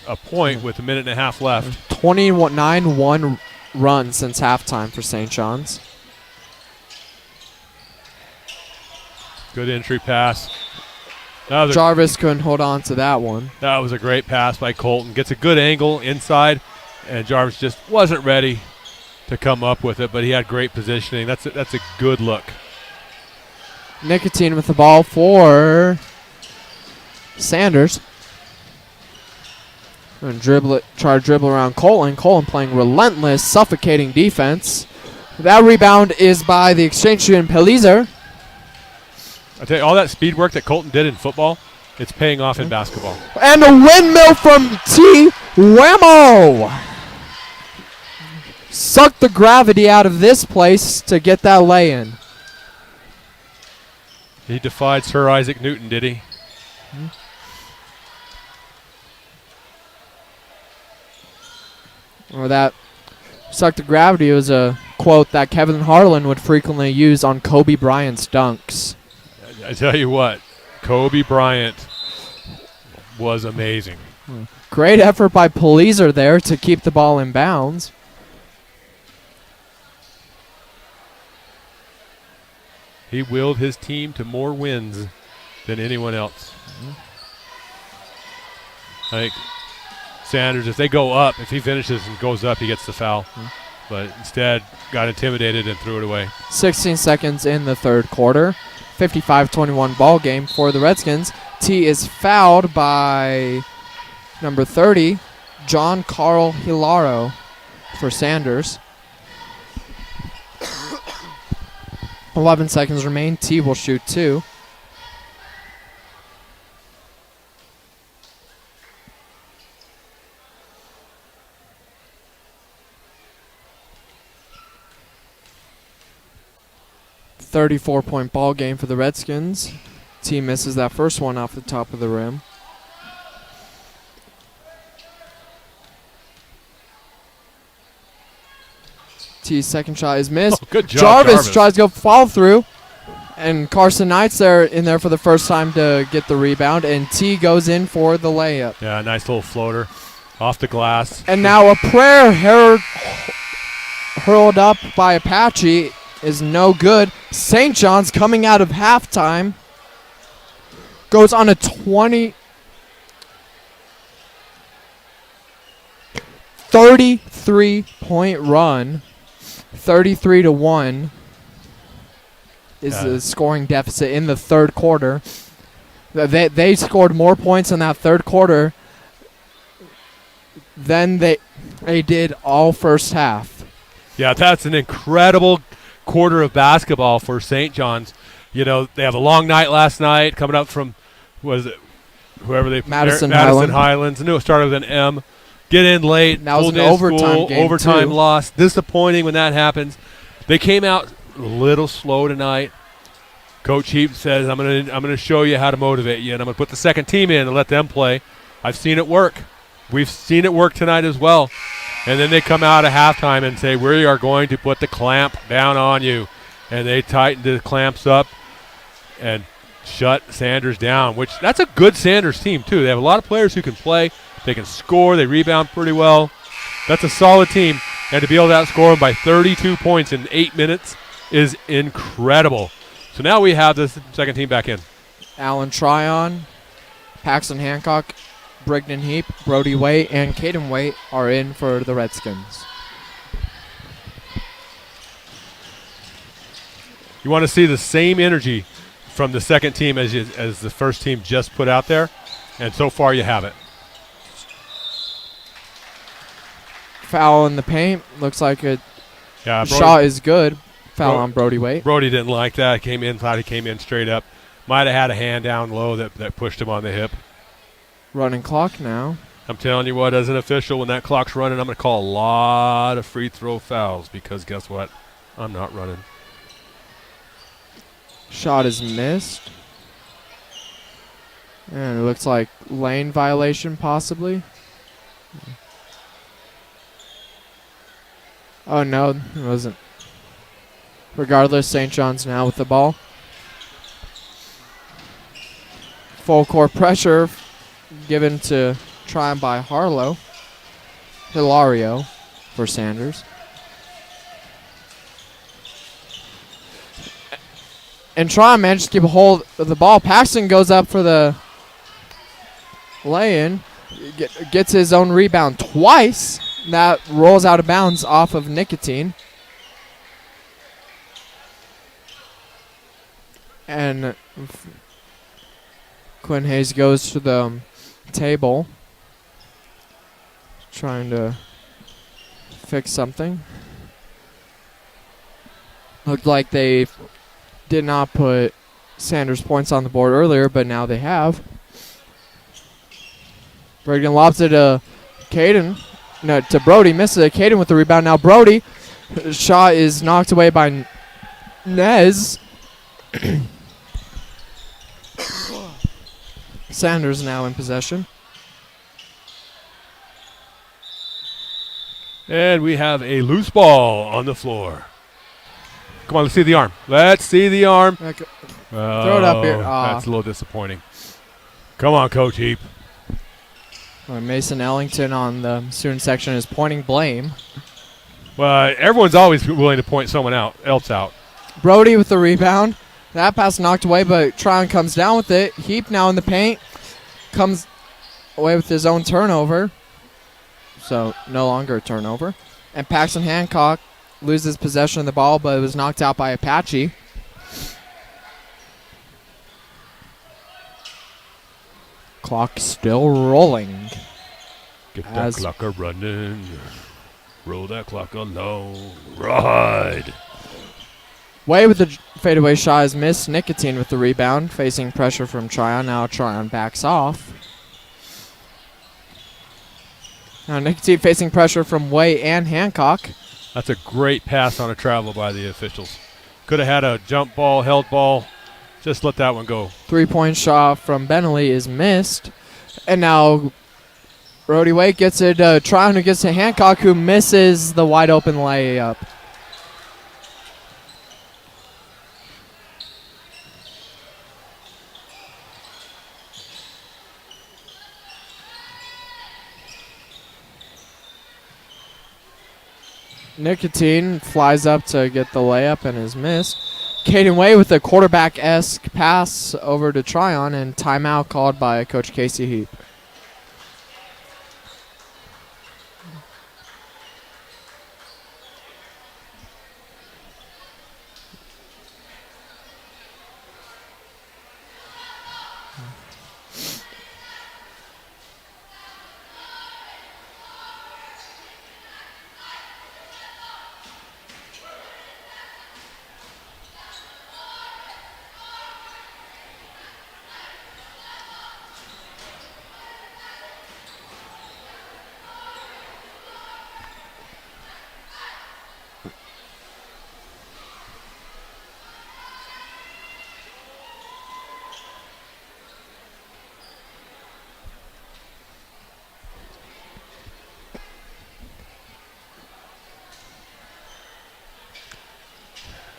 a point with a minute and a half left. 29-1 run since halftime for St. John's. Good entry pass. Jarvis couldn't hold on to that one. That was a great pass by Colton. Gets a good angle inside, and Jarvis just wasn't ready to come up with it, but he had great positioning. That's a good look. Nicotine with the ball for Sanders. And try to dribble around Colton. Colton playing relentless, suffocating defense. That rebound is by the exchange student Pelizer. I tell you, all that speed work that Colton did in football, it's paying off in basketball. And a windmill from T. Whammo. Sucked the gravity out of this place to get that lay-in. He defied Sir Isaac Newton, did he? Or that sucked the gravity was a quote that Kevin Harlan would frequently use on Kobe Bryant's dunks. I tell you what, Kobe Bryant was amazing. Great effort by Pelizer there to keep the ball in bounds. He willed his team to more wins than anyone else. I think Sanders, if they go up, if he finishes and goes up, he gets the foul. But instead, got intimidated and threw it away. 16 seconds in the third quarter. 55-21 ball game for the Redskins. T is fouled by number 30, John Carl Hilaro for Sanders. 11 seconds remain. T will shoot 2. .34 ball game for the Redskins. T misses that first one off the top of the rim. T's second shot is missed. Oh, good job, Jarvis tries to go follow through, and Carson Knight's in there for the first time to get the rebound, and T goes in for the layup. Yeah, nice little floater off the glass. And now a prayer hurled up by Apache is no good. St. John's coming out of halftime goes on a 33-point run. 33-1 is the scoring deficit in the third quarter. They scored more points in that third quarter than they did all first half. Yeah, that's an incredible quarter of basketball for St. John's. You know, they have a long night last night coming up from, Madison Highlands. I knew it started with an M. Get in late. That was an overtime game, overtime too. loss. Disappointing when that happens. They came out a little slow tonight. Coach Heap says, I'm gonna show you how to motivate you, and I'm going to put the second team in and let them play. I've seen it work. We've seen it work tonight as well. And then they come out at halftime and say, we are going to put the clamp down on you. And they tightened the clamps up and shut Sanders down, which that's a good Sanders team, too. They have a lot of players who can play. They can score. They rebound pretty well. That's a solid team. And to be able to outscore them by 32 points in 8 minutes is incredible. So now we have the second team back in. Alan Tryon, Paxton Hancock, Brigden Heap, Brody Waite, and Caden Waite are in for the Redskins. You want to see the same energy from the second team as the first team just put out there, and so far you have it. Foul in the paint. Looks like a Yeah, shot is good. Foul on Brody Waite. Brody didn't like that. Thought he came in straight up. Might have had a hand down low that pushed him on the hip. Running clock now. I'm telling you what, as an official, when that clock's running, I'm going to call a lot of free throw fouls because guess what? I'm not running. Shot is missed. And it looks like lane violation possibly. Oh, no, it wasn't. Regardless, St. John's now with the ball. Full court pressure given to Tryon by Hilario for Sanders. And Tryon managed to keep a hold of the ball. Paxton goes up for the lay-in. Gets his own rebound twice. That rolls out of bounds off of Nicotine. And Quinn Hayes goes to the table, trying to fix something. Looked like they did not put Sanders points on the board earlier, but now they have. Brigden lobs it to Caden. No, to Brody. Misses it. Caden with the rebound. Now Brody. Shot is knocked away by Nez. Sanders now in possession. And we have a loose ball on the floor. Come on, let's see the arm. Let's see the arm. Throw it up here. That's a little disappointing. Come on, Coach Heap. Mason Ellington on the student section is pointing blame. Well, everyone's always willing to point someone else out. Brody with the rebound. That pass knocked away, but Tryon comes down with it. Heap now in the paint. Comes away with his own turnover. So no longer a turnover. And Paxton Hancock loses possession of the ball, but it was knocked out by Apache. Clock still rolling. Get that clock a running. Roll that clock along. Ride. Way with the fadeaway shot is missed. Nicotine with the rebound, facing pressure from Tryon. Now Tryon backs off. Now Nicotine facing pressure from Way and Hancock. That's a great pass on a travel by the officials. Could have had a jump ball, held ball. Just let that one go. 3-point shot from Bentley is missed. And now Brody Way gets it. Tryon who gets to Hancock, who misses the wide open layup. Nicotine flies up to get the layup and is missed. Caden Way with a quarterback-esque pass over to Tryon, and timeout called by Coach Casey Heap.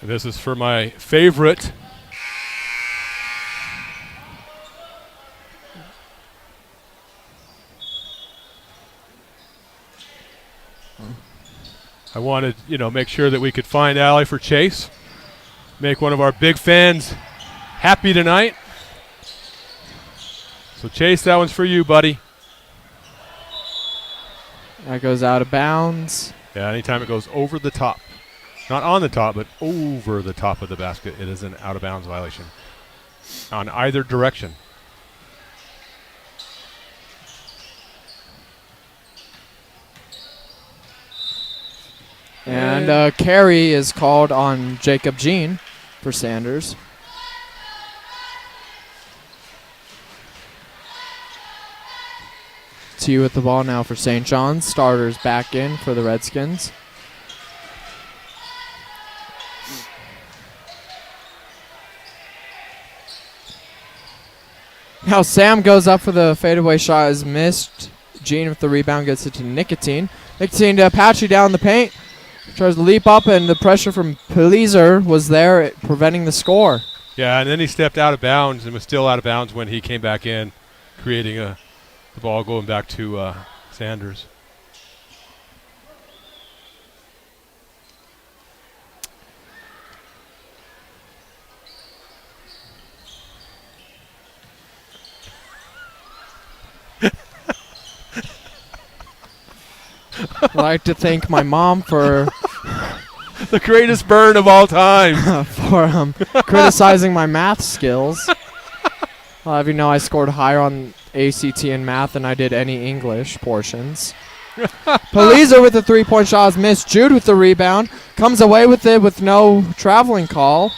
This is for my favorite. I wanted, make sure that we could find Allie for Chase. Make one of our big fans happy tonight. So Chase, that one's for you, buddy. That goes out of bounds. Yeah, anytime it goes over the top. Not on the top, but over the top of the basket, it is an out-of-bounds violation on either direction. And carry is called on Jacob Jean for Sanders. T with the ball now for St. John's. Starters back in for the Redskins. Now Sam goes up for the fadeaway shot, is missed. Gene with the rebound gets it to Nicotine. Nicotine to Apache down the paint. Tries to leap up, and the pressure from Pleaser was there, preventing the score. Yeah, and then he stepped out of bounds and was still out of bounds when he came back in, creating the ball going back to Sanders. I'd like to thank my mom for the greatest burn of all time. for criticizing my math skills. I'll have you know I scored higher on ACT and math than I did any English portions. Paliza with the 3-point shot is missed. Jude with the rebound. Comes away with it with no traveling call.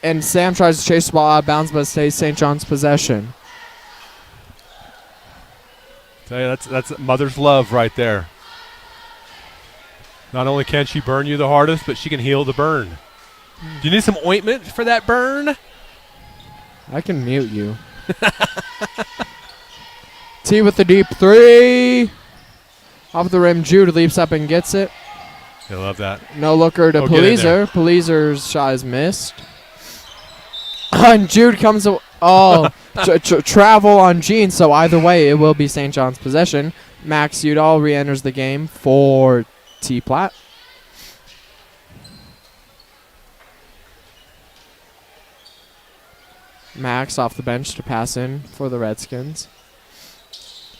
And Sam tries to chase the ball out of bounds, but it stays St. John's possession. Tell you, that's mother's love right there. Not only can she burn you the hardest, but she can heal the burn. Do you need some ointment for that burn? I can mute you. T with the deep 3. Off the rim, Jude leaps up and gets it. I love that. No looker to Pleaser. Pleaser's shot is missed. And Jude comes. Travel on Gene, so either way, it will be St. John's possession. Max Udall re-enters the game for T. Platt. Max off the bench to pass in for the Redskins.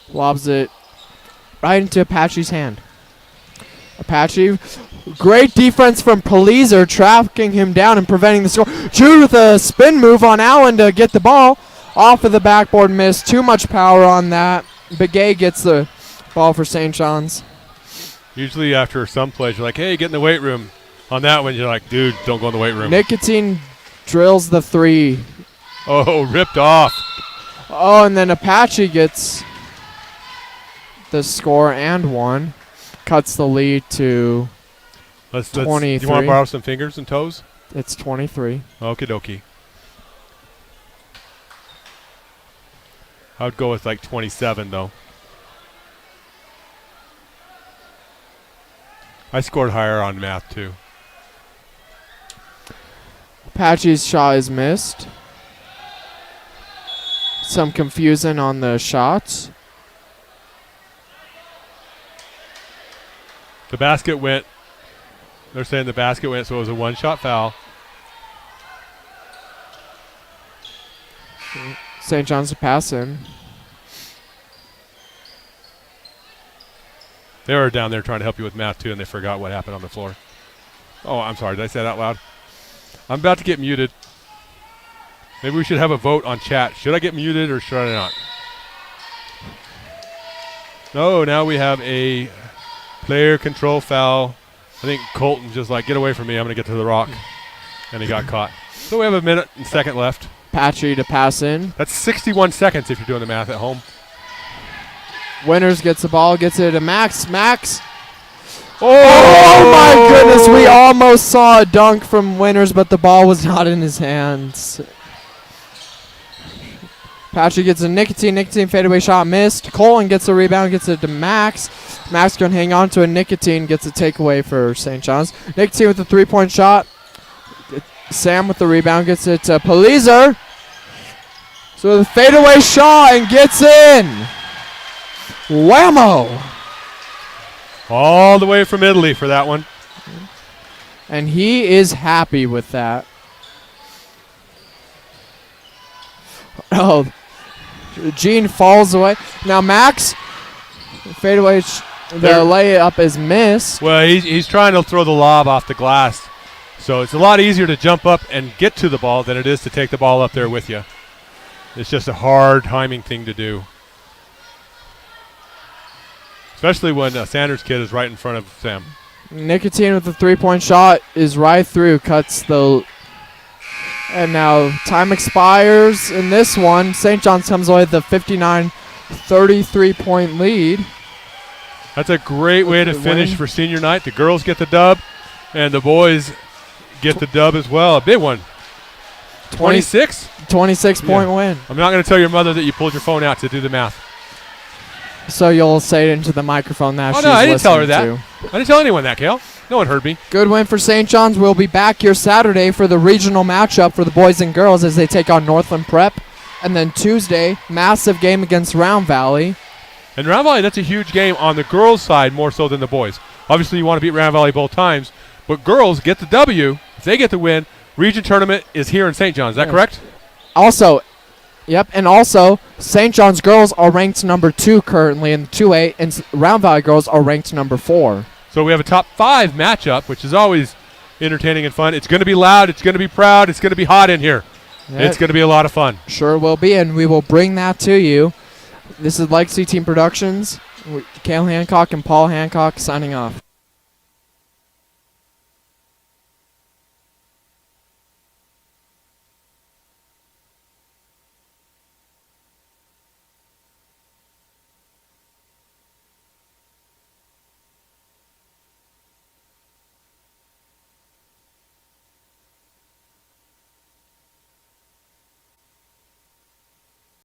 Lobs it right into Apache's hand. Apache, great defense from Pleaser, tracking him down and preventing the score. Jude with a spin move on Allen to get the ball. Off of the backboard miss. Too much power on that. Begay gets the ball for St. John's. Usually after some plays, you're like, hey, get in the weight room. On that one, you're like, dude, don't go in the weight room. Nicotine drills the 3. Oh, ripped off. Oh, and then Apache gets the score and 1. Cuts the lead to 23. Do you want to borrow some fingers and toes? It's 23. Okie dokie. I would go with like 27, though. I scored higher on math, too. Apache's shot is missed. Some confusion on the shots. The basket went. They're saying the basket went, so it was a one-shot foul. St. John's to pass in. They were down there trying to help you with math, too, and they forgot what happened on the floor. Oh, I'm sorry. Did I say that out loud? I'm about to get muted. Maybe we should have a vote on chat. Should I get muted or should I not? No, now we have a player control foul. I think Colton just like, get away from me. I'm going to get to the rock. And he got caught. So we have a minute and second left. Apache to pass in. That's 61 seconds if you're doing the math at home. Winters gets the ball, gets it to Max. Max. Oh my goodness. We almost saw a dunk from Winters, but the ball was not in his hands. Apache gets a Nicotine fadeaway shot missed. Colin gets the rebound, gets it to Max. Max going to hang on to a Nicotine, gets a takeaway for St. John's. Nicotine with the 3-point shot. Sam with the rebound, gets it to Pleaser. So the fadeaway shot and gets in. Whammo. All the way from Italy for that one. And he is happy with that. Oh, Gene falls away. Now Max, fadeaway, the layup is missed. Well, he's trying to throw the lob off the glass. So it's a lot easier to jump up and get to the ball than it is to take the ball up there with you. It's just a hard timing thing to do. Especially when a Sanders kid is right in front of Sam. Nicotine with the 3-point shot is right through, cuts the... And now time expires in this one. St. John's comes away with the 59 33-point lead. That's a great way to finish for senior night. The girls get the dub, and the boys get the dub as well. A big one. 26? 26-point win. I'm not going to tell your mother that you pulled your phone out to do the math. So you'll say it into the microphone that Oh, she's no, I didn't tell her listening that. I didn't tell anyone that, Kale. No one heard me. Good win for St. John's. We'll be back here Saturday for the regional matchup for the boys and girls as they take on Northland Prep. And then Tuesday, massive game against Round Valley. And Round Valley, that's a huge game on the girls' side more so than the boys. Obviously, you want to beat Round Valley both times, but girls get the W. If they get the win, region tournament is here in St. John's. Is that correct? Also, and also, St. John's girls are ranked number 2 currently in the 2A, and Round Valley girls are ranked number 4. So we have a top 5 matchup, which is always entertaining and fun. It's going to be loud. It's going to be proud. It's going to be hot in here. It's going to be a lot of fun. Sure will be, and we will bring that to you. This is Legacy Team Productions. Cale Hancock and Paul Hancock signing off.